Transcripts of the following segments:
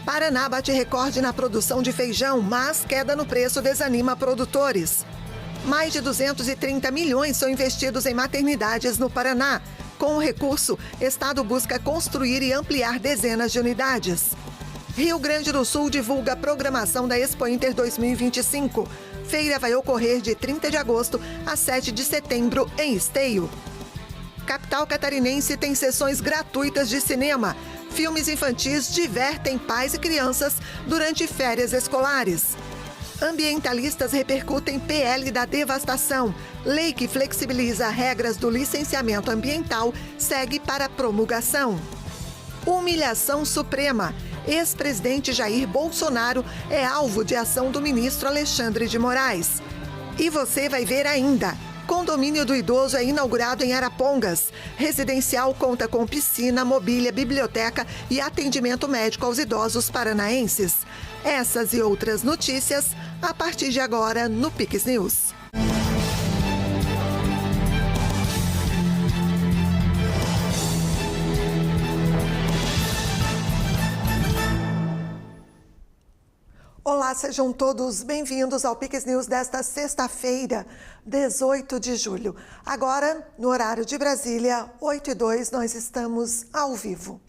Paraná bate recorde na produção de feijão, mas queda no preço desanima produtores. Mais de 230 milhões são investidos em maternidades no Paraná. Com o recurso, Estado busca construir e ampliar dezenas de unidades. Rio Grande do Sul divulga a programação da Expo Inter 2025. Feira vai ocorrer de 30 de agosto a 7 de setembro em Esteio. Capital catarinense tem sessões gratuitas de cinema. Filmes infantis divertem pais e crianças durante férias escolares. Ambientalistas repercutem PL da devastação. Lei que flexibiliza regras do licenciamento ambiental segue para promulgação. Humilhação suprema. Ex-presidente Jair Bolsonaro é alvo de ação do ministro Alexandre de Moraes. E você vai ver ainda. Condomínio do Idoso é inaugurado em Arapongas. Residencial conta com piscina, mobília, biblioteca e atendimento médico aos idosos paranaenses. Essas e outras notícias a partir de agora no Pix News. Olá, sejam todos bem-vindos ao Pix News desta sexta-feira, 18 de julho. Agora, no horário de Brasília, 8h02, nós estamos ao vivo.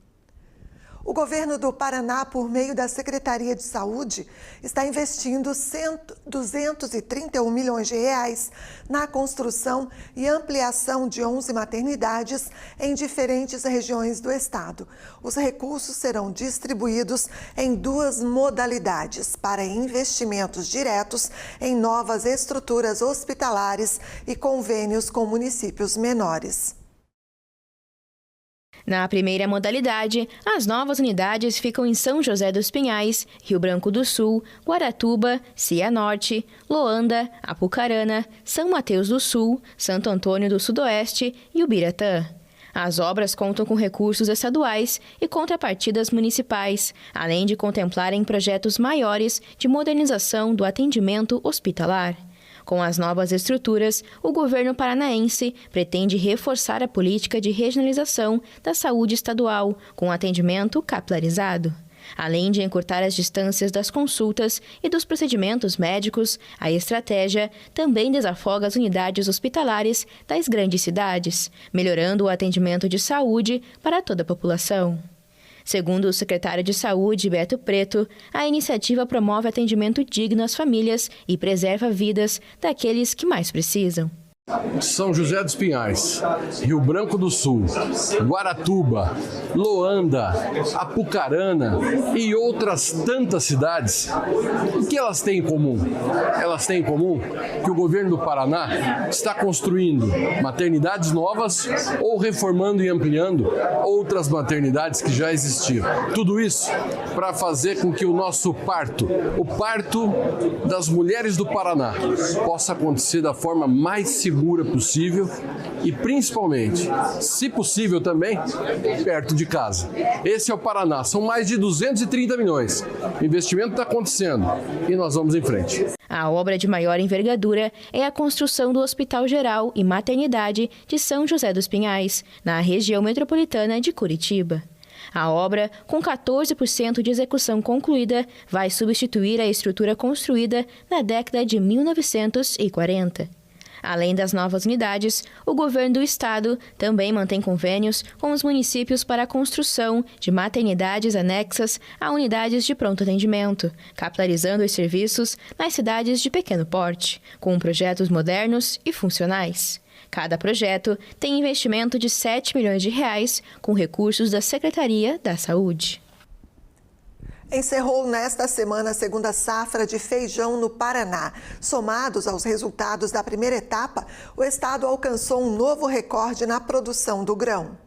O governo do Paraná, por meio da Secretaria de Saúde, está investindo 231 milhões de reais na construção e ampliação de 11 maternidades em diferentes regiões do estado. Os recursos serão distribuídos em duas modalidades, para investimentos diretos em novas estruturas hospitalares e convênios com municípios menores. Na primeira modalidade, as novas unidades ficam em São José dos Pinhais, Rio Branco do Sul, Guaratuba, Cianorte, Loanda, Apucarana, São Mateus do Sul, Santo Antônio do Sudoeste e Ubiratã. As obras contam com recursos estaduais e contrapartidas municipais, além de contemplarem projetos maiores de modernização do atendimento hospitalar. Com as novas estruturas, o governo paranaense pretende reforçar a política de regionalização da saúde estadual, com atendimento capilarizado. Além de encurtar as distâncias das consultas e dos procedimentos médicos, a estratégia também desafoga as unidades hospitalares das grandes cidades, melhorando o atendimento de saúde para toda a população. Segundo o secretário de Saúde, Beto Preto, a iniciativa promove atendimento digno às famílias e preserva vidas daqueles que mais precisam. São José dos Pinhais, Rio Branco do Sul, Guaratuba, Loanda, Apucarana e outras tantas cidades, o que elas têm em comum? Elas têm em comum que o governo do Paraná está construindo maternidades novas ou reformando e ampliando outras maternidades que já existiam. Tudo isso para fazer com que o nosso parto, o parto das mulheres do Paraná, possa acontecer da forma mais segura possível e, principalmente, se possível também, perto de casa. Esse é o Paraná. São mais de 230 milhões. O investimento está acontecendo e nós vamos em frente. A obra de maior envergadura é a construção do Hospital Geral e Maternidade de São José dos Pinhais, na região metropolitana de Curitiba. A obra, com 14% de execução concluída, vai substituir a estrutura construída na década de 1940. Além das novas unidades, o governo do estado também mantém convênios com os municípios para a construção de maternidades anexas a unidades de pronto atendimento, capilarizando os serviços nas cidades de pequeno porte, com projetos modernos e funcionais. Cada projeto tem investimento de 7 milhões de reais, com recursos da Secretaria da Saúde. Encerrou nesta semana a segunda safra de feijão no Paraná. Somados aos resultados da primeira etapa, o estado alcançou um novo recorde na produção do grão.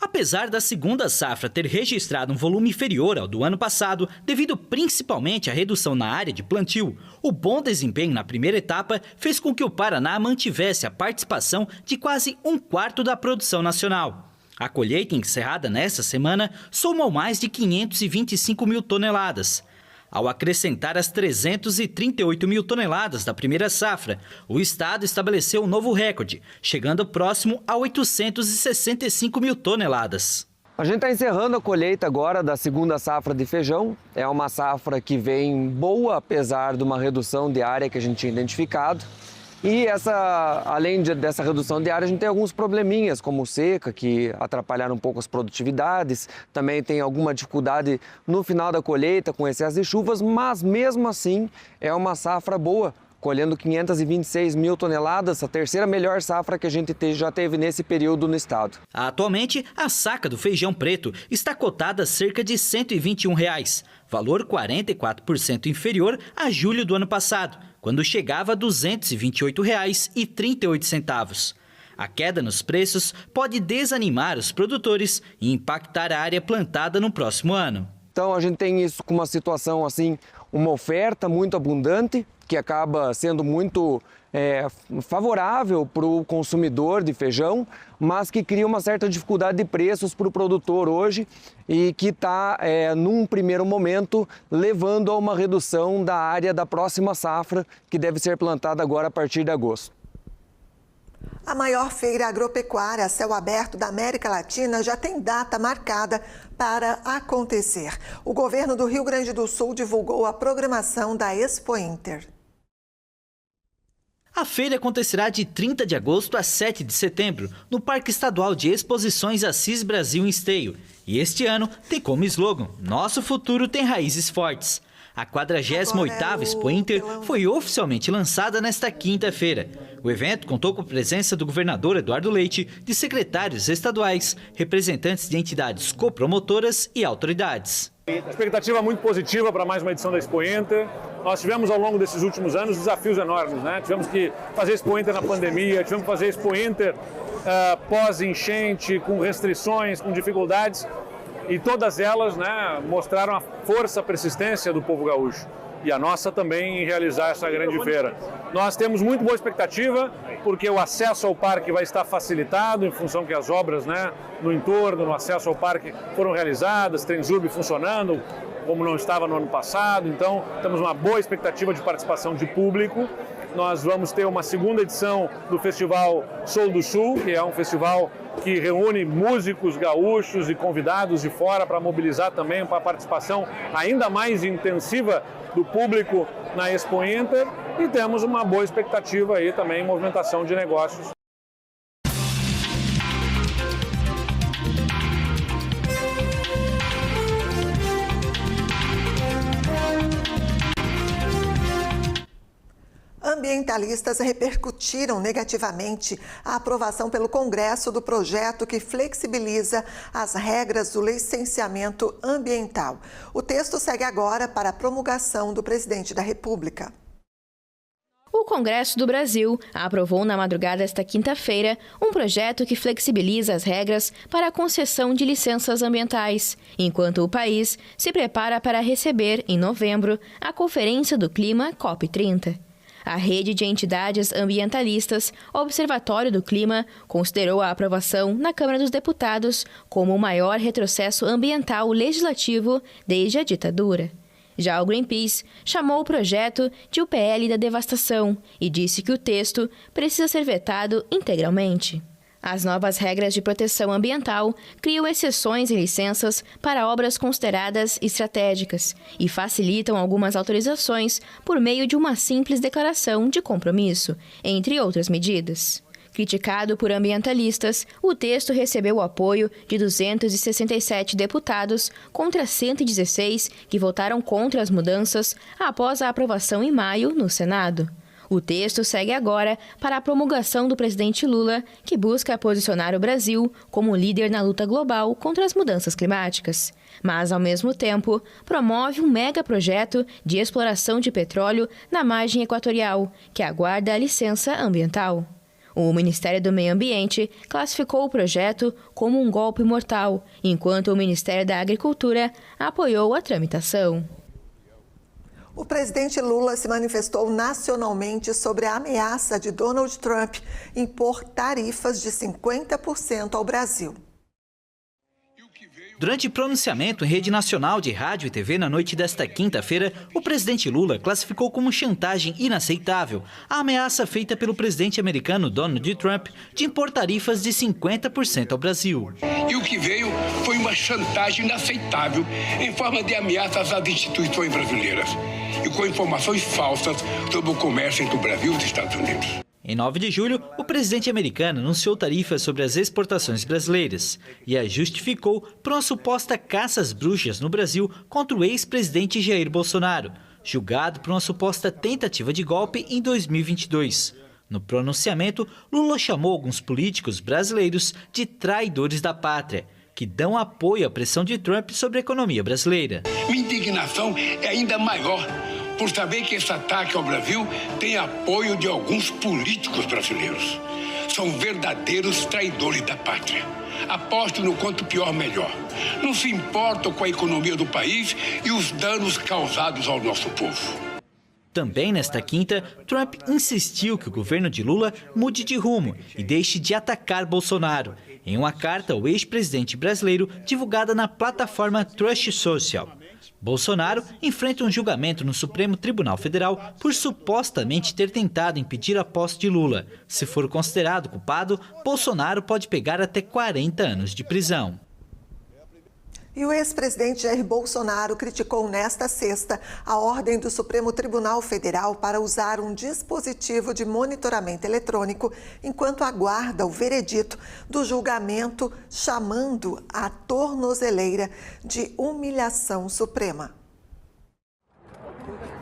Apesar da segunda safra ter registrado um volume inferior ao do ano passado, devido principalmente à redução na área de plantio, o bom desempenho na primeira etapa fez com que o Paraná mantivesse a participação de quase 1/4 da produção nacional. A colheita encerrada nesta semana somou mais de 525 mil toneladas. Ao acrescentar as 338 mil toneladas da primeira safra, o estado estabeleceu um novo recorde, chegando próximo a 865 mil toneladas. A gente está encerrando a colheita agora da segunda safra de feijão. É uma safra que vem boa, apesar de uma redução de área que a gente tinha identificado. E além dessa redução de área, a gente tem alguns probleminhas, como seca, que atrapalharam um pouco as produtividades. Também tem alguma dificuldade no final da colheita, com excesso de chuvas, mas mesmo assim é uma safra boa, colhendo 526 mil toneladas, a terceira melhor safra que a gente já teve nesse período no estado. Atualmente, a saca do feijão preto está cotada a cerca de R$ 121, valor 44% inferior a julho do ano passado, quando chegava a R$ 228,38. A queda nos preços pode desanimar os produtores e impactar a área plantada no próximo ano. Então a gente tem isso com uma situação assim, uma oferta muito abundante, que acaba sendo muito favorável para o consumidor de feijão, mas que cria uma certa dificuldade de preços para o produtor hoje e que está, num primeiro momento, levando a uma redução da área da próxima safra, que deve ser plantada agora a partir de agosto. A maior feira agropecuária a céu aberto da América Latina já tem data marcada para acontecer. O governo do Rio Grande do Sul divulgou a programação da Expo Inter. A feira acontecerá de 30 de agosto a 7 de setembro, no Parque Estadual de Exposições Assis Brasil em Esteio. E este ano tem como slogan: Nosso futuro tem raízes fortes. A 48ª Expo Inter foi oficialmente lançada nesta quinta-feira. O evento contou com a presença do governador Eduardo Leite, de secretários estaduais, representantes de entidades copromotoras e autoridades. Expectativa muito positiva para mais uma edição da Expo Inter. Nós tivemos ao longo desses últimos anos desafios enormes, né? Tivemos que fazer Expo Inter na pandemia, tivemos que fazer Expo Inter pós-enchente, com restrições, com dificuldades. E todas elas, né, mostraram a força, a persistência do povo gaúcho. E a nossa também em realizar essa grande feira. Nós temos muito boa expectativa, porque o acesso ao parque vai estar facilitado em função que as obras, né, no entorno, no acesso ao parque foram realizadas, Transurb funcionando, como não estava no ano passado. Então, temos uma boa expectativa de participação de público. Nós vamos ter uma segunda edição do Festival Sul do Sul, que é um festival que reúne músicos gaúchos e convidados de fora para mobilizar também para a participação ainda mais intensiva do público na Expo Inter. E temos uma boa expectativa aí também em movimentação de negócios. Ambientalistas repercutiram negativamente a aprovação pelo Congresso do projeto que flexibiliza as regras do licenciamento ambiental. O texto segue agora para a promulgação do presidente da República. O Congresso do Brasil aprovou na madrugada desta quinta-feira um projeto que flexibiliza as regras para a concessão de licenças ambientais, enquanto o país se prepara para receber, em novembro, a Conferência do Clima COP30. A rede de entidades ambientalistas Observatório do Clima considerou a aprovação na Câmara dos Deputados como o maior retrocesso ambiental legislativo desde a ditadura. Já o Greenpeace chamou o projeto de o PL da devastação e disse que o texto precisa ser vetado integralmente. As novas regras de proteção ambiental criam exceções e licenças para obras consideradas estratégicas e facilitam algumas autorizações por meio de uma simples declaração de compromisso, entre outras medidas. Criticado por ambientalistas, o texto recebeu o apoio de 267 deputados contra 116 que votaram contra as mudanças após a aprovação em maio no Senado. O texto segue agora para a promulgação do presidente Lula, que busca posicionar o Brasil como líder na luta global contra as mudanças climáticas. Mas, ao mesmo tempo, promove um megaprojeto de exploração de petróleo na margem equatorial, que aguarda a licença ambiental. O Ministério do Meio Ambiente classificou o projeto como um golpe mortal, enquanto o Ministério da Agricultura apoiou a tramitação. O presidente Lula se manifestou nacionalmente sobre a ameaça de Donald Trump impor tarifas de 50% ao Brasil. Durante pronunciamento em rede nacional de rádio e TV na noite desta quinta-feira, o presidente Lula classificou como chantagem inaceitável a ameaça feita pelo presidente americano Donald Trump de impor tarifas de 50% ao Brasil. E o que veio foi uma chantagem inaceitável em forma de ameaças às instituições brasileiras e com informações falsas sobre o comércio entre o Brasil e os Estados Unidos. Em 9 de julho, o presidente americano anunciou tarifas sobre as exportações brasileiras e a justificou por uma suposta caça às bruxas no Brasil contra o ex-presidente Jair Bolsonaro, julgado por uma suposta tentativa de golpe em 2022. No pronunciamento, Lula chamou alguns políticos brasileiros de traidores da pátria, que dão apoio à pressão de Trump sobre a economia brasileira. Minha indignação é ainda maior por saber que esse ataque ao Brasil tem apoio de alguns políticos brasileiros. São verdadeiros traidores da pátria. Apostam no quanto pior, melhor. Não se importam com a economia do país e os danos causados ao nosso povo. Também nesta quinta, Trump insistiu que o governo de Lula mude de rumo e deixe de atacar Bolsonaro, em uma carta ao ex-presidente brasileiro divulgada na plataforma Truth Social. Bolsonaro enfrenta um julgamento no Supremo Tribunal Federal por supostamente ter tentado impedir a posse de Lula. Se for considerado culpado, Bolsonaro pode pegar até 40 anos de prisão. E o ex-presidente Jair Bolsonaro criticou nesta sexta a ordem do Supremo Tribunal Federal para usar um dispositivo de monitoramento eletrônico enquanto aguarda o veredito do julgamento, chamando a tornozeleira de humilhação suprema.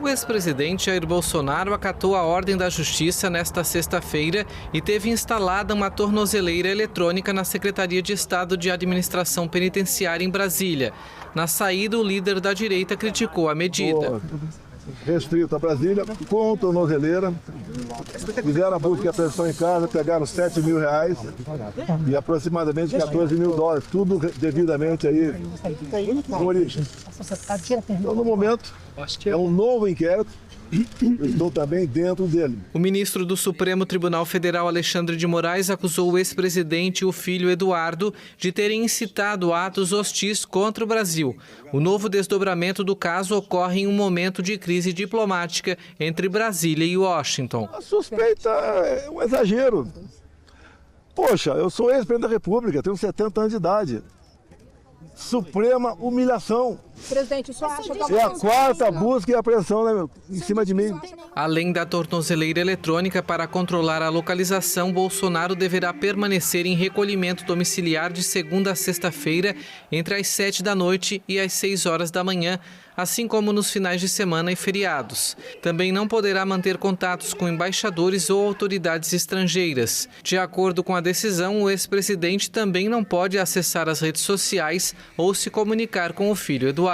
O ex-presidente Jair Bolsonaro acatou a ordem da Justiça nesta sexta-feira e teve instalada uma tornozeleira eletrônica na Secretaria de Estado de Administração Penitenciária em Brasília. Na saída, o líder da direita criticou a medida. Restrito a Brasília, com tornozeleira, fizeram a busca e apreensão em casa, pegaram R$7 mil e aproximadamente $14 mil, tudo devidamente aí com origem. Então, no momento, é um novo inquérito. Estou também dentro dele. O ministro do Supremo Tribunal Federal, Alexandre de Moraes, acusou o ex-presidente e o filho Eduardo de terem incitado atos hostis contra o Brasil. O novo desdobramento do caso ocorre em um momento de crise diplomática entre Brasília e Washington. A suspeita é um exagero. Poxa, eu sou ex-presidente da República, tenho 70 anos de idade. Suprema humilhação. Presidente, o senhor acha que é a quarta busca e apreensão, né, em cima de mim. Além da tornozeleira eletrônica para controlar a localização, Bolsonaro deverá permanecer em recolhimento domiciliar de segunda a sexta-feira, entre as 7 da noite e as 6 horas da manhã, assim como nos finais de semana e feriados. Também não poderá manter contatos com embaixadores ou autoridades estrangeiras. De acordo com a decisão, o ex-presidente também não pode acessar as redes sociais ou se comunicar com o filho Eduardo.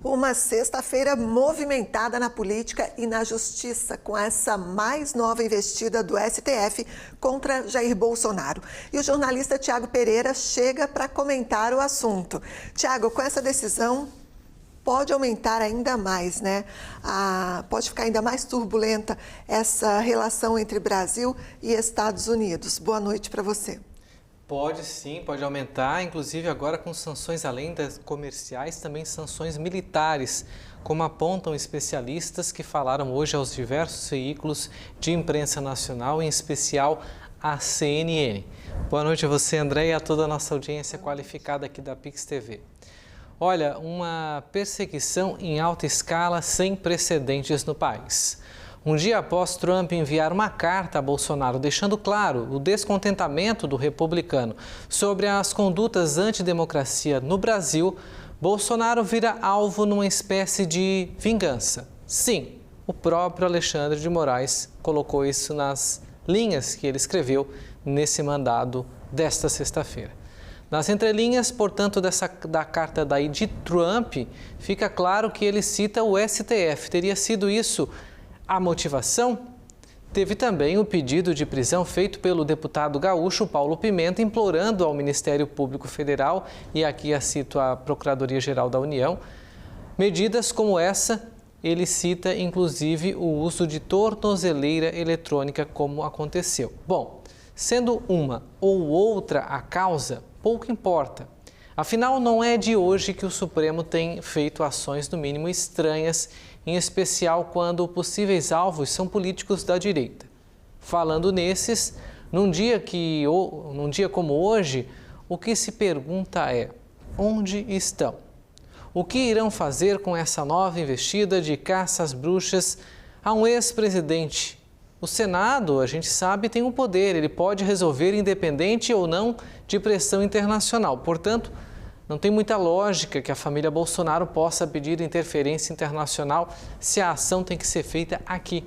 Uma sexta-feira movimentada na política e na justiça, com essa mais nova investida do STF contra Jair Bolsonaro. E o jornalista Tiago Pereira chega para comentar o assunto. Tiago, com essa decisão, pode aumentar ainda mais, né? Pode ficar ainda mais turbulenta essa relação entre Brasil e Estados Unidos. Boa noite para você. Pode sim, pode aumentar, inclusive agora com sanções além das comerciais, também sanções militares, como apontam especialistas que falaram hoje aos diversos veículos de imprensa nacional, em especial a CNN. Boa noite a você, André, e a toda a nossa audiência qualificada aqui da Pix TV. Olha, uma perseguição em alta escala sem precedentes no país. Um dia após Trump enviar uma carta a Bolsonaro, deixando claro o descontentamento do republicano sobre as condutas antidemocracia no Brasil, Bolsonaro vira alvo numa espécie de vingança. Sim, o próprio Alexandre de Moraes colocou isso nas linhas que ele escreveu nesse mandado desta sexta-feira. Nas entrelinhas, portanto, da carta daí de Trump, fica claro que ele cita o STF. Teria sido isso a motivação? Teve também o pedido de prisão feito pelo deputado gaúcho Paulo Pimenta, implorando ao Ministério Público Federal, e aqui cito a Procuradoria-Geral da União, medidas como essa. Ele cita, inclusive, o uso de tornozeleira eletrônica, como aconteceu. Bom, sendo uma ou outra a causa, pouco importa. Afinal, não é de hoje que o Supremo tem feito ações, no mínimo, estranhas, em especial quando possíveis alvos são políticos da direita. Falando nesses, num dia como hoje, o que se pergunta é: onde estão? O que irão fazer com essa nova investida de caça às bruxas a um ex-presidente? O Senado, a gente sabe, tem um poder, ele pode resolver independente ou não de pressão internacional. Portanto, não tem muita lógica que a família Bolsonaro possa pedir interferência internacional se a ação tem que ser feita aqui.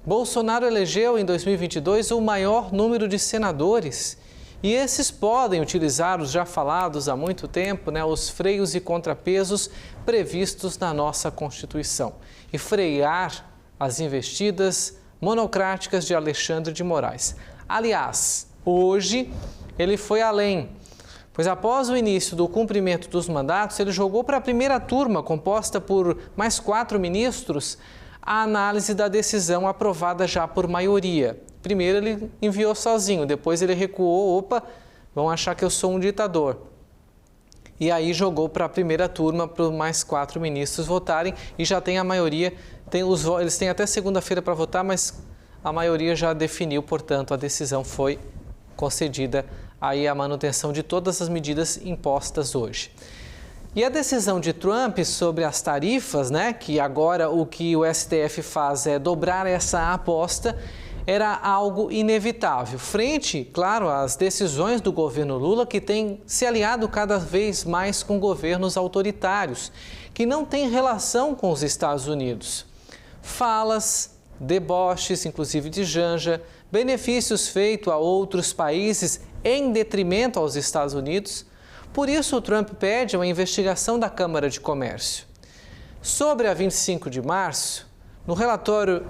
Bolsonaro elegeu em 2022 o maior número de senadores e esses podem utilizar os já falados há muito tempo, os freios e contrapesos previstos na nossa Constituição e frear as investidas monocráticas de Alexandre de Moraes. Aliás, hoje ele foi além, pois após o início do cumprimento dos mandatos, ele jogou para a primeira turma, composta por mais 4 ministros, a análise da decisão aprovada já por maioria. Primeiro ele enviou sozinho, depois ele recuou, vão achar que eu sou um ditador. E aí jogou para a primeira turma, para mais 4 ministros votarem e já tem a maioria, eles têm até segunda-feira para votar, mas a maioria já definiu, portanto a decisão foi concedida aí a manutenção de todas as medidas impostas hoje. E a decisão de Trump sobre as tarifas, que agora o que o STF faz é dobrar essa aposta, era algo inevitável. Frente, claro, às decisões do governo Lula, que tem se aliado cada vez mais com governos autoritários, que não têm relação com os Estados Unidos. Falas, deboches, inclusive de Janja, benefícios feitos a outros países em detrimento aos Estados Unidos. Por isso, o Trump pede uma investigação da Câmara de Comércio. Sobre a 25 de março, no relatório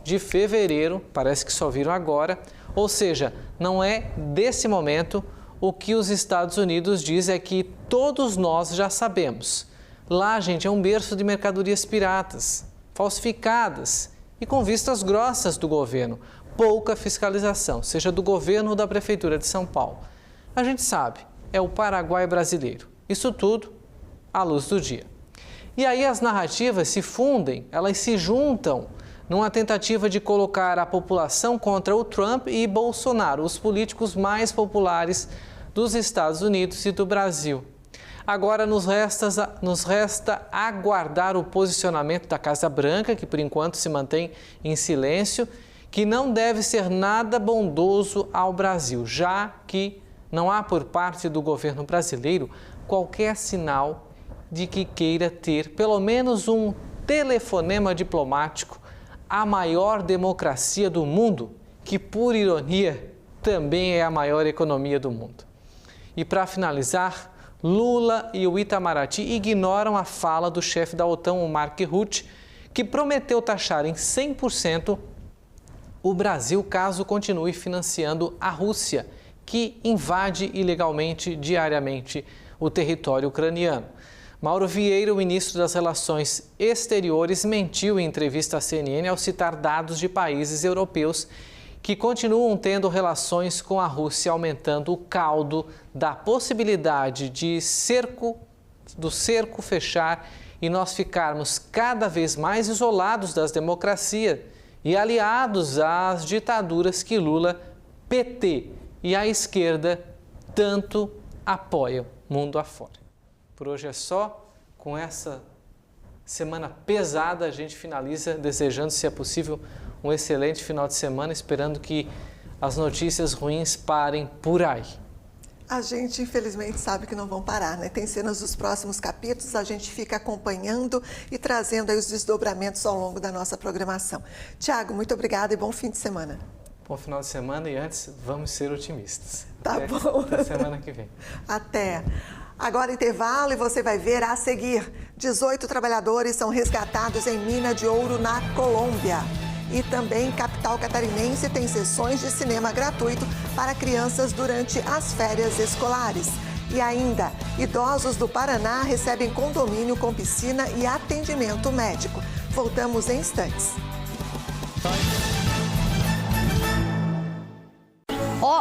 de fevereiro, parece que só viram agora, ou seja, não é desse momento, o que os Estados Unidos diz é que todos nós já sabemos. Lá, gente, é um berço de mercadorias piratas, falsificadas e com vistas grossas do governo. Pouca fiscalização, seja do governo ou da Prefeitura de São Paulo. A gente sabe, é o Paraguai brasileiro. Isso tudo à luz do dia. E aí as narrativas se fundem, elas se juntam numa tentativa de colocar a população contra o Trump e Bolsonaro, os políticos mais populares dos Estados Unidos e do Brasil. Agora nos resta aguardar o posicionamento da Casa Branca, que por enquanto se mantém em silêncio, que não deve ser nada bondoso ao Brasil, já que não há por parte do governo brasileiro qualquer sinal de que queira ter pelo menos um telefonema diplomático à maior democracia do mundo, que por ironia também é a maior economia do mundo. E para finalizar, Lula e o Itamaraty ignoram a fala do chefe da OTAN, o Mark Rutte, que prometeu taxar em 100% o Brasil caso continue financiando a Rússia, que invade ilegalmente diariamente o território ucraniano. Mauro Vieira, o ministro das Relações Exteriores, mentiu em entrevista à CNN ao citar dados de países europeus que continuam tendo relações com a Rússia, aumentando o caldo da possibilidade do cerco fechar e nós ficarmos cada vez mais isolados das democracias e aliados às ditaduras que Lula, PT e a esquerda tanto apoiam mundo afora. Por hoje é só. Com essa semana pesada, a gente finaliza desejando, se é possível, um excelente final de semana, esperando que as notícias ruins parem por aí. A gente, infelizmente, sabe que não vão parar, né? Tem cenas dos próximos capítulos, a gente fica acompanhando e trazendo aí os desdobramentos ao longo da nossa programação. Tiago, muito obrigada e bom fim de semana. Bom final de semana e antes, vamos ser otimistas. Tá bom. Até semana que vem. Até. Agora intervalo e você vai ver a seguir. 18 trabalhadores são resgatados em mina de ouro na Colômbia. E também capital catarinense tem sessões de cinema gratuito para crianças durante as férias escolares. E ainda, idosos do Paraná recebem condomínio com piscina e atendimento médico. Voltamos em instantes.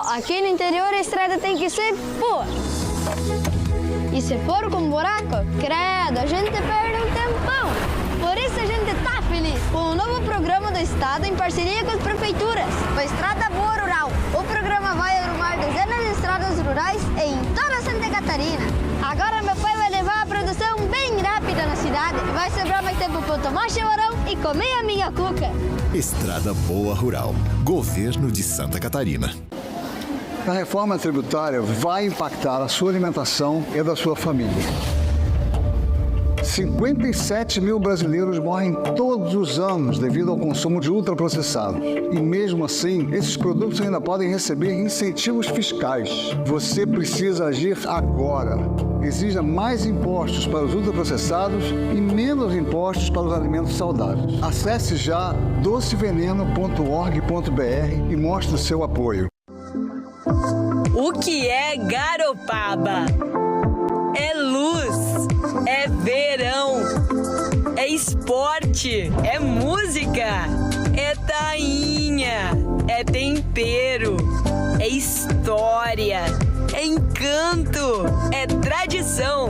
Aqui no interior a estrada tem que ser boa. E se for com buraco, credo, a gente perde um tempão. Por isso a gente tá feliz com o novo programa do Estado em parceria com as prefeituras. O Estrada Boa Rural. O programa vai arrumar dezenas de estradas rurais em toda Santa Catarina. Agora meu pai vai levar a produção bem rápida na cidade. Vai sobrar mais tempo para tomar chimarrão e comer a minha cuca. Estrada Boa Rural. Governo de Santa Catarina. A reforma tributária vai impactar a sua alimentação e da sua família. 57 mil brasileiros morrem todos os anos devido ao consumo de ultraprocessados. E mesmo assim, esses produtos ainda podem receber incentivos fiscais. Você precisa agir agora. Exija mais impostos para os ultraprocessados e menos impostos para os alimentos saudáveis. Acesse já doceveneno.org.br e mostre o seu apoio. O que é Garopaba? É luz, é verão, é esporte, é música, é tainha, é tempero, é história, é encanto, é tradição,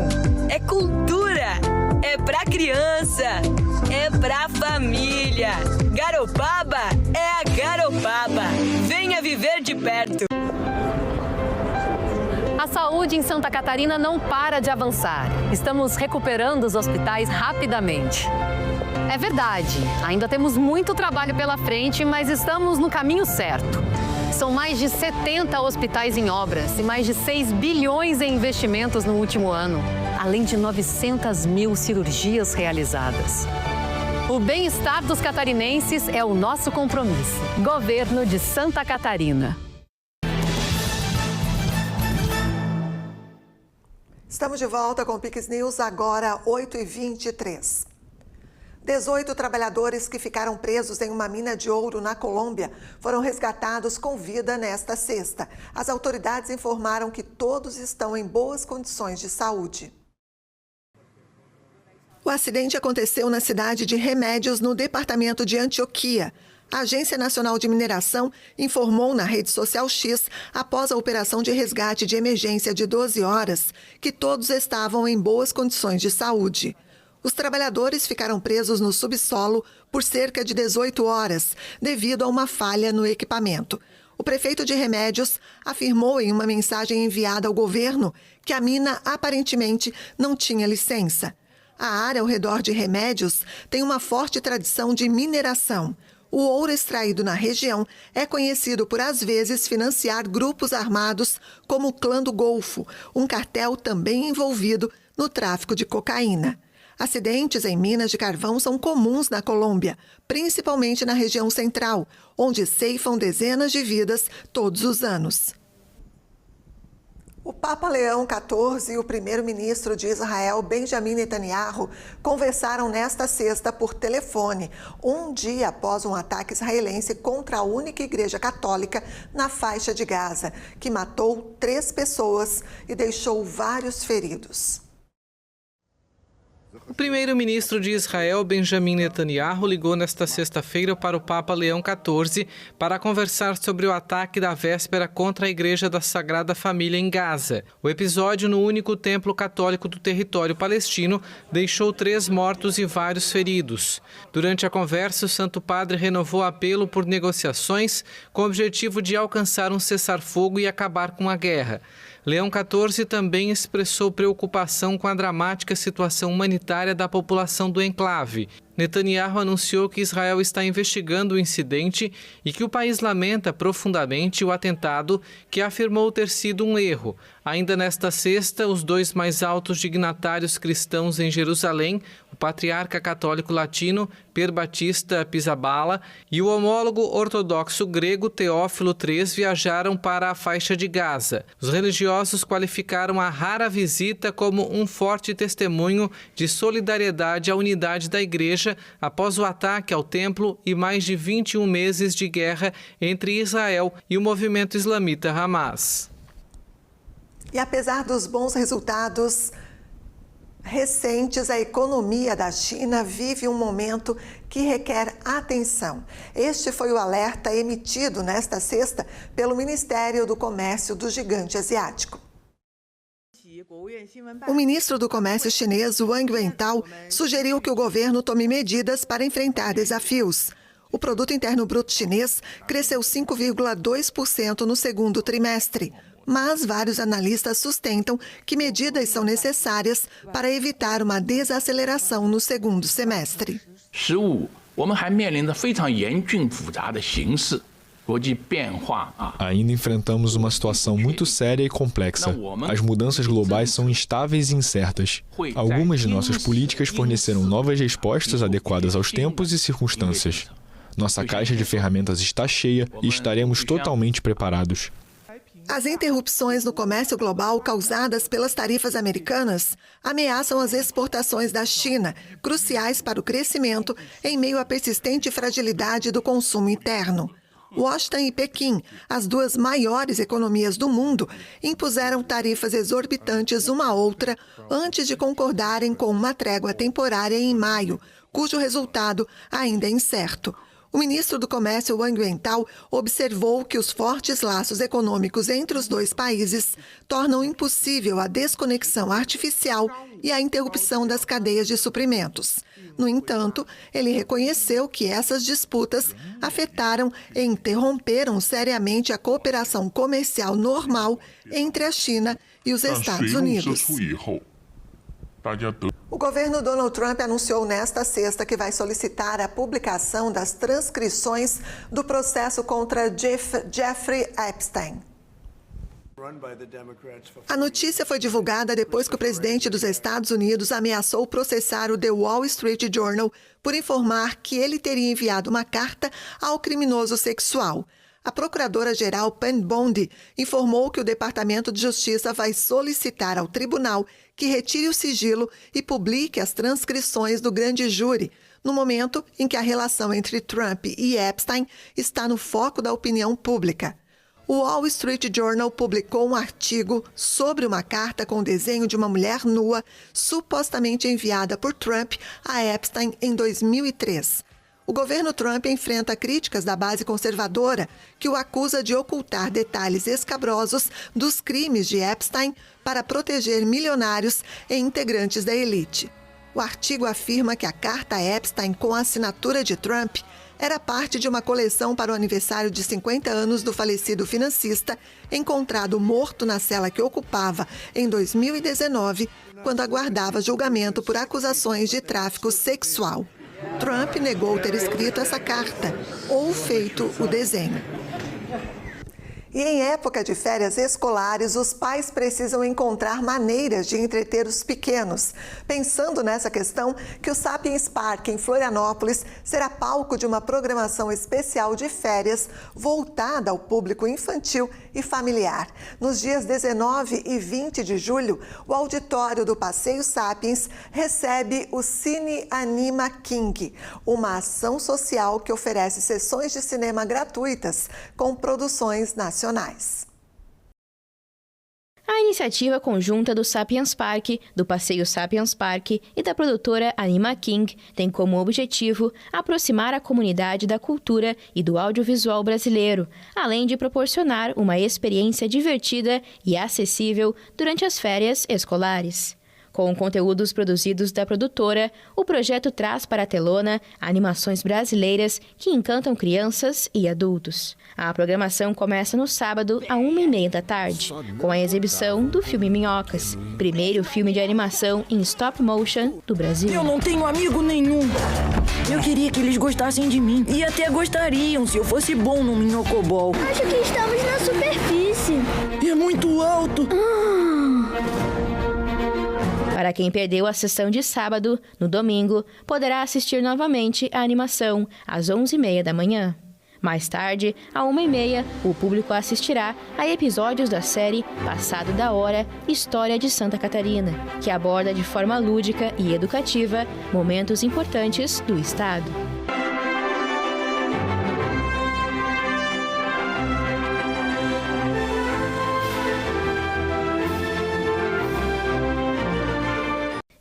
é cultura, é pra criança, é pra família. Garopaba é a Garopaba. Venha viver de perto. A saúde em Santa Catarina não para de avançar. Estamos recuperando os hospitais rapidamente. É verdade, ainda temos muito trabalho pela frente, mas estamos no caminho certo. São mais de 70 hospitais em obras e mais de 6 bilhões em investimentos no último ano, além de 900 mil cirurgias realizadas. O bem-estar dos catarinenses é o nosso compromisso. Governo de Santa Catarina. Estamos de volta com o Pix News, agora 8h23. 18 trabalhadores que ficaram presos em uma mina de ouro na Colômbia foram resgatados com vida nesta sexta. As autoridades informaram que todos estão em boas condições de saúde. O acidente aconteceu na cidade de Remédios, no departamento de Antioquia. A Agência Nacional de Mineração informou na rede social X, após a operação de resgate de emergência de 12 horas, que todos estavam em boas condições de saúde. Os trabalhadores ficaram presos no subsolo por cerca de 18 horas, devido a uma falha no equipamento. O prefeito de Remédios afirmou em uma mensagem enviada ao governo que a mina aparentemente não tinha licença. A área ao redor de Remédios tem uma forte tradição de mineração. O ouro extraído na região é conhecido por, às vezes, financiar grupos armados como o Clã do Golfo, um cartel também envolvido no tráfico de cocaína. Acidentes em minas de carvão são comuns na Colômbia, principalmente na região central, onde ceifam dezenas de vidas todos os anos. O Papa Leão XIV e o primeiro-ministro de Israel, Benjamin Netanyahu, conversaram nesta sexta por telefone, um dia após um ataque israelense contra a única igreja católica na faixa de Gaza, que matou 3 pessoas e deixou vários feridos. O primeiro-ministro de Israel, Benjamin Netanyahu, ligou nesta sexta-feira para o Papa Leão XIV para conversar sobre o ataque da véspera contra a Igreja da Sagrada Família em Gaza. O episódio no único templo católico do território palestino deixou 3 mortos e vários feridos. Durante a conversa, o Santo Padre renovou o apelo por negociações com o objetivo de alcançar um cessar-fogo e acabar com a guerra. Leão XIV também expressou preocupação com a dramática situação humanitária da população do enclave. Netanyahu anunciou que Israel está investigando o incidente e que o país lamenta profundamente o atentado, que afirmou ter sido um erro. Ainda nesta sexta, os 2 mais altos dignatários cristãos em Jerusalém, o patriarca católico latino Per Batista Pizzaballa e o homólogo ortodoxo grego Teófilo III viajaram para a faixa de Gaza. Os religiosos qualificaram a rara visita como um forte testemunho de solidariedade à unidade da igreja após o ataque ao templo e mais de 21 meses de guerra entre Israel e o movimento islamita Hamas. E apesar dos bons resultados recentes, a economia da China vive um momento que requer atenção. Este foi o alerta emitido nesta sexta pelo Ministério do Comércio do gigante asiático. O ministro do Comércio chinês, Wang Wentao, sugeriu que o governo tome medidas para enfrentar desafios. O produto interno bruto chinês cresceu 5,2% no segundo trimestre. Mas vários analistas sustentam que medidas são necessárias para evitar uma desaceleração no segundo semestre. Ainda enfrentamos uma situação muito séria e complexa. As mudanças globais são instáveis e incertas. Algumas de nossas políticas forneceram novas respostas adequadas aos tempos e circunstâncias. Nossa caixa de ferramentas está cheia e estaremos totalmente preparados. As interrupções no comércio global causadas pelas tarifas americanas ameaçam as exportações da China, cruciais para o crescimento em meio à persistente fragilidade do consumo interno. Washington e Pequim, as duas maiores economias do mundo, impuseram tarifas exorbitantes uma à outra antes de concordarem com uma trégua temporária em maio, cujo resultado ainda é incerto. O ministro do Comércio, Wang Wentao, observou que os fortes laços econômicos entre os dois países tornam impossível a desconexão artificial e a interrupção das cadeias de suprimentos. No entanto, ele reconheceu que essas disputas afetaram e interromperam seriamente a cooperação comercial normal entre a China e os Estados Unidos. O governo Donald Trump anunciou nesta sexta que vai solicitar a publicação das transcrições do processo contra Jeffrey Epstein. A notícia foi divulgada depois que o presidente dos Estados Unidos ameaçou processar o The Wall Street Journal por informar que ele teria enviado uma carta ao criminoso sexual. A procuradora-geral Pam Bondi informou que o Departamento de Justiça vai solicitar ao tribunal que retire o sigilo e publique as transcrições do grande júri, no momento em que a relação entre Trump e Epstein está no foco da opinião pública. O Wall Street Journal publicou um artigo sobre uma carta com o desenho de uma mulher nua, supostamente enviada por Trump a Epstein em 2003. O governo Trump enfrenta críticas da base conservadora, que o acusa de ocultar detalhes escabrosos dos crimes de Epstein para proteger milionários e integrantes da elite. O artigo afirma que a carta Epstein com a assinatura de Trump era parte de uma coleção para o aniversário de 50 anos do falecido financista, encontrado morto na cela que ocupava em 2019, quando aguardava julgamento por acusações de tráfico sexual. Trump negou ter escrito essa carta ou feito o desenho. E em época de férias escolares, os pais precisam encontrar maneiras de entreter os pequenos. Pensando nessa questão, que o Sapiens Park, em Florianópolis, será palco de uma programação especial de férias voltada ao público infantil e familiar. Nos dias 19 e 20 de julho, o auditório do Passeio Sapiens recebe o Cine Anima King, uma ação social que oferece sessões de cinema gratuitas com produções nacionais. A iniciativa conjunta do Sapiens Park, do Passeio Sapiens Park e da produtora Anima King tem como objetivo aproximar a comunidade da cultura e do audiovisual brasileiro, além de proporcionar uma experiência divertida e acessível durante as férias escolares. Com conteúdos produzidos da produtora, o projeto traz para a telona animações brasileiras que encantam crianças e adultos. A programação começa no sábado, às 1h30 da tarde, com a exibição do filme Minhocas, primeiro filme de animação em stop motion do Brasil. Eu não tenho amigo nenhum. Eu queria que eles gostassem de mim. E até gostariam se eu fosse bom no Minhocobol. Acho que estamos na superfície. É muito alto. Para quem perdeu a sessão de sábado, no domingo, poderá assistir novamente a animação, às 11h30 da manhã. Mais tarde, às 1h30, o público assistirá a episódios da série Passado da Hora, História de Santa Catarina, que aborda de forma lúdica e educativa momentos importantes do estado.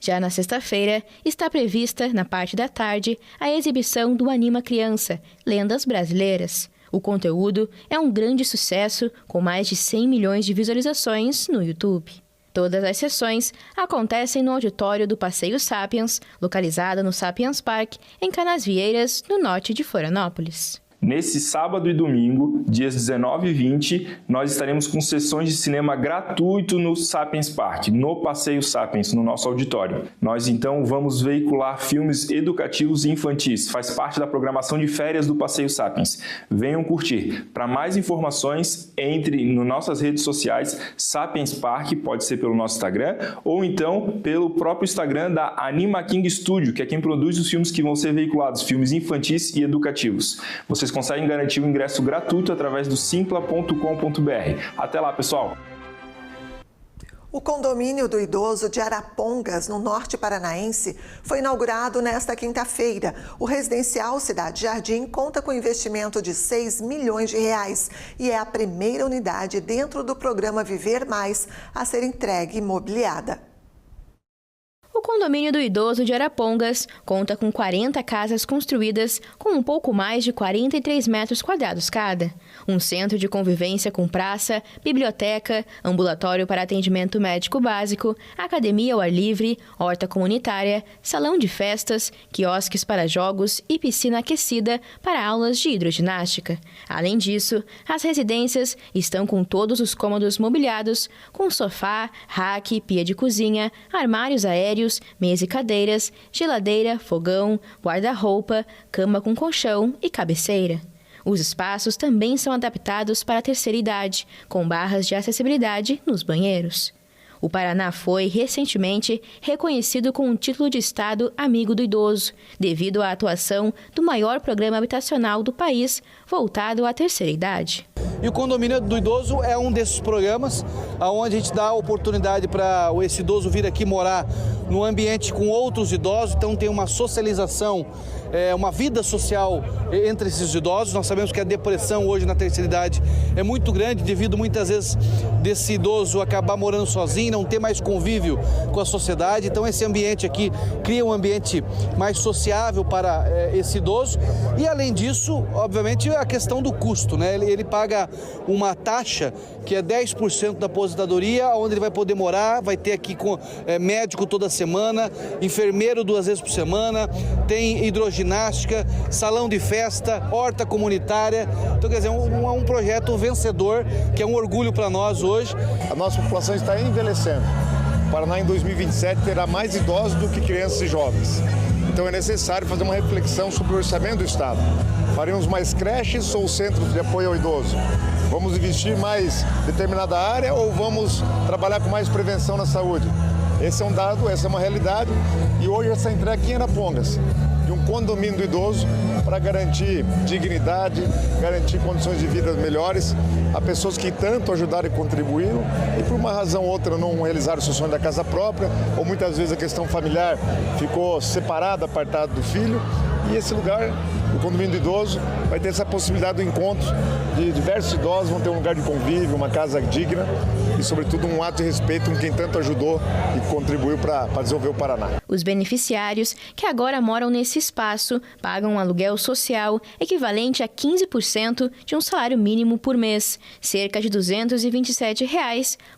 Já na sexta-feira, está prevista, na parte da tarde, a exibição do Anima Criança, Lendas Brasileiras. O conteúdo é um grande sucesso, com mais de 100 milhões de visualizações no YouTube. Todas as sessões acontecem no auditório do Passeio Sapiens, localizado no Sapiens Park, em Canasvieiras, no norte de Florianópolis. Nesse sábado e domingo, dias 19 e 20, nós estaremos com sessões de cinema gratuito no Sapiens Park, no Passeio Sapiens, no nosso auditório. Nós, então, vamos veicular filmes educativos e infantis. Faz parte da programação de férias do Passeio Sapiens. Venham curtir. Para mais informações, entre nas nossas redes sociais, Sapiens Park, pode ser pelo nosso Instagram, ou então pelo próprio Instagram da Anima King Studio, que é quem produz os filmes que vão ser veiculados, filmes infantis e educativos. Vocês conseguem garantir o ingresso gratuito através do simpla.com.br. Até lá, pessoal! O condomínio do idoso de Arapongas, no norte paranaense, foi inaugurado nesta quinta-feira. O residencial Cidade Jardim conta com investimento de R$6 milhões e é a primeira unidade dentro do programa Viver Mais a ser entregue e mobiliada. O condomínio do idoso de Arapongas conta com 40 casas construídas com um pouco mais de 43 metros quadrados cada. Um centro de convivência com praça, biblioteca, ambulatório para atendimento médico básico, academia ao ar livre, horta comunitária, salão de festas, quiosques para jogos e piscina aquecida para aulas de hidroginástica. Além disso, as residências estão com todos os cômodos mobiliados, com sofá, rack, pia de cozinha, armários aéreos, mesa e cadeiras, geladeira, fogão, guarda-roupa, cama com colchão e cabeceira. Os espaços também são adaptados para a terceira idade, com barras de acessibilidade nos banheiros. O Paraná foi, recentemente, reconhecido com um título de Estado Amigo do Idoso, devido à atuação do maior programa habitacional do país, voltado à terceira idade. E o Condomínio do Idoso é um desses programas onde a gente dá a oportunidade para esse idoso vir aqui morar num ambiente com outros idosos, então tem uma socialização, uma vida social entre esses idosos. Nós sabemos que a depressão hoje na terceira idade é muito grande devido muitas vezes desse idoso acabar morando sozinho, não ter mais convívio com a sociedade. Então esse ambiente aqui cria um ambiente mais sociável para esse idoso. E além disso, obviamente, a questão do custo, né? Ele paga uma taxa que é 10% da aposentadoria, onde ele vai poder morar, vai ter aqui médico toda semana, enfermeiro 2 vezes por semana, tem hidroginástica, salão de festa, horta comunitária. Então, quer dizer, é um projeto vencedor, que é um orgulho para nós hoje. A nossa população está envelhecendo. O Paraná, em 2027, terá mais idosos do que crianças e jovens. Então, é necessário fazer uma reflexão sobre o orçamento do Estado. Faremos mais creches ou centros de apoio ao idoso? Vamos investir mais em determinada área ou vamos trabalhar com mais prevenção na saúde? Esse é um dado, essa é uma realidade, e hoje essa entrega aqui em Arapongas, de um condomínio do idoso para garantir dignidade, garantir condições de vida melhores a pessoas que tanto ajudaram e contribuíram e por uma razão ou outra não realizaram o seu sonho da casa própria, ou muitas vezes a questão familiar ficou separada, apartada do filho. E esse lugar, o condomínio do idoso, vai ter essa possibilidade do encontro de diversos idosos, vão ter um lugar de convívio, uma casa digna e, sobretudo, um ato de respeito com quem tanto ajudou e contribuiu para desenvolver o Paraná. Os beneficiários que agora moram nesse espaço pagam um aluguel social equivalente a 15% de um salário mínimo por mês, cerca de R$ 227,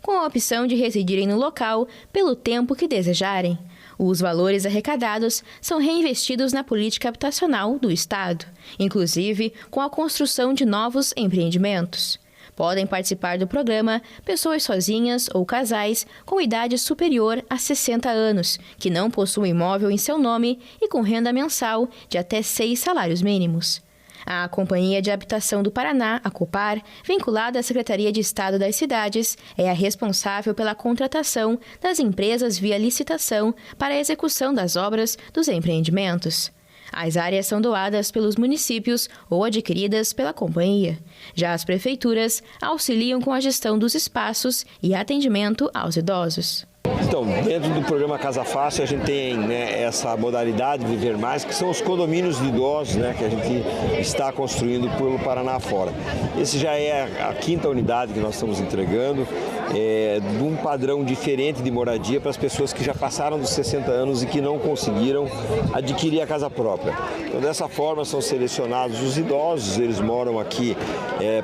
com a opção de residirem no local pelo tempo que desejarem. Os valores arrecadados são reinvestidos na política habitacional do Estado, inclusive com a construção de novos empreendimentos. Podem participar do programa pessoas sozinhas ou casais com idade superior a 60 anos, que não possuem imóvel em seu nome e com renda mensal de até 6 salários mínimos. A Companhia de Habitação do Paraná, a Copar, vinculada à Secretaria de Estado das Cidades, é a responsável pela contratação das empresas via licitação para a execução das obras dos empreendimentos. As áreas são doadas pelos municípios ou adquiridas pela companhia. Já as prefeituras auxiliam com a gestão dos espaços e atendimento aos idosos. Então, dentro do programa Casa Fácil, a gente tem, né, essa modalidade de Viver Mais, que são os condomínios de idosos, né, que a gente está construindo pelo Paraná fora. Esse já é a 5ª unidade que nós estamos entregando, de um padrão diferente de moradia para as pessoas que já passaram dos 60 anos e que não conseguiram adquirir a casa própria. Então, dessa forma, são selecionados os idosos, eles moram aqui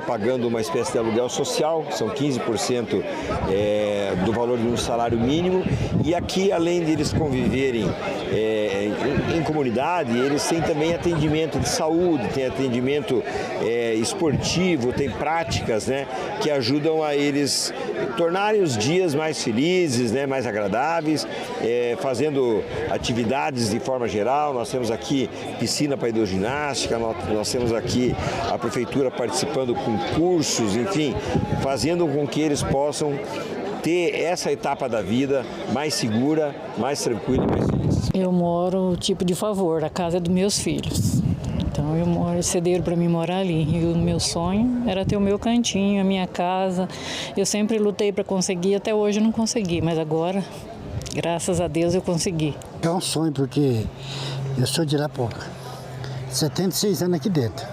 pagando uma espécie de aluguel social, são 15% do valor de um salário mínimo, e aqui, além de eles conviverem em comunidade, eles têm também atendimento de saúde, tem atendimento esportivo, tem práticas, né, que ajudam a eles tornarem os dias mais felizes, né, mais agradáveis, fazendo atividades de forma geral. Nós temos aqui piscina para hidroginástica, nós temos aqui a prefeitura participando com cursos, enfim, fazendo com que eles possam ter essa etapa da vida mais segura, mais tranquila e mais feliz. Eu moro tipo de favor, a casa é dos meus filhos. Então eu moro, cederam para mim morar ali. E o meu sonho era ter o meu cantinho, a minha casa. Eu sempre lutei para conseguir, até hoje eu não consegui, mas agora, graças a Deus, eu consegui. É um sonho porque eu sou de Araponga, 76 anos aqui dentro.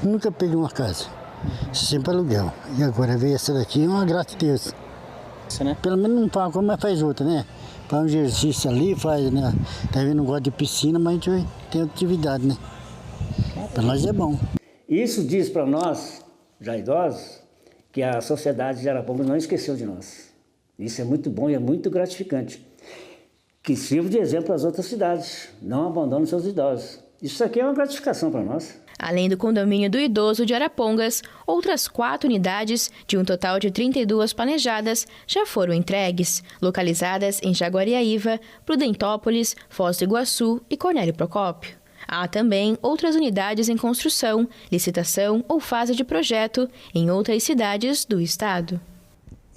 Nunca peguei uma casa, sempre aluguel. E agora veio essa daqui, é uma graça de Deus. Né? Pelo menos não paga como faz outra, né? Faz um exercício ali, faz, né? Também não gosta de piscina, mas a gente vai ter atividade, né? Para nós é bom. Isso diz para nós, já idosos, que a sociedade de Araponga não esqueceu de nós. Isso é muito bom e é muito gratificante. Que sirva de exemplo às outras cidades. Não abandonem seus idosos. Isso aqui é uma gratificação para nós. Além do condomínio do idoso de Arapongas, outras 4 unidades, de um total de 32 planejadas, já foram entregues, localizadas em Jaguariaíva, Prudentópolis, Foz do Iguaçu e Cornélio Procópio. Há também outras unidades em construção, licitação ou fase de projeto em outras cidades do estado.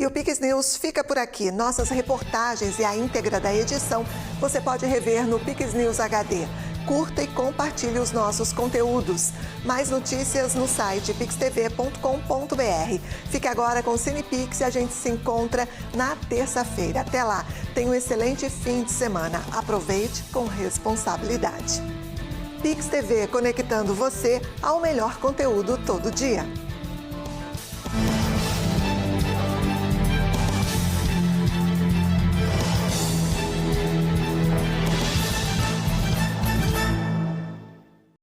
E o Pix News fica por aqui. Nossas reportagens e a íntegra da edição você pode rever no Pix News HD. Curta e compartilhe os nossos conteúdos. Mais notícias no site pixtv.com.br. Fique agora com o CinePix e a gente se encontra na terça-feira. Até lá, tenha um excelente fim de semana. Aproveite com responsabilidade. Pix TV, conectando você ao melhor conteúdo todo dia.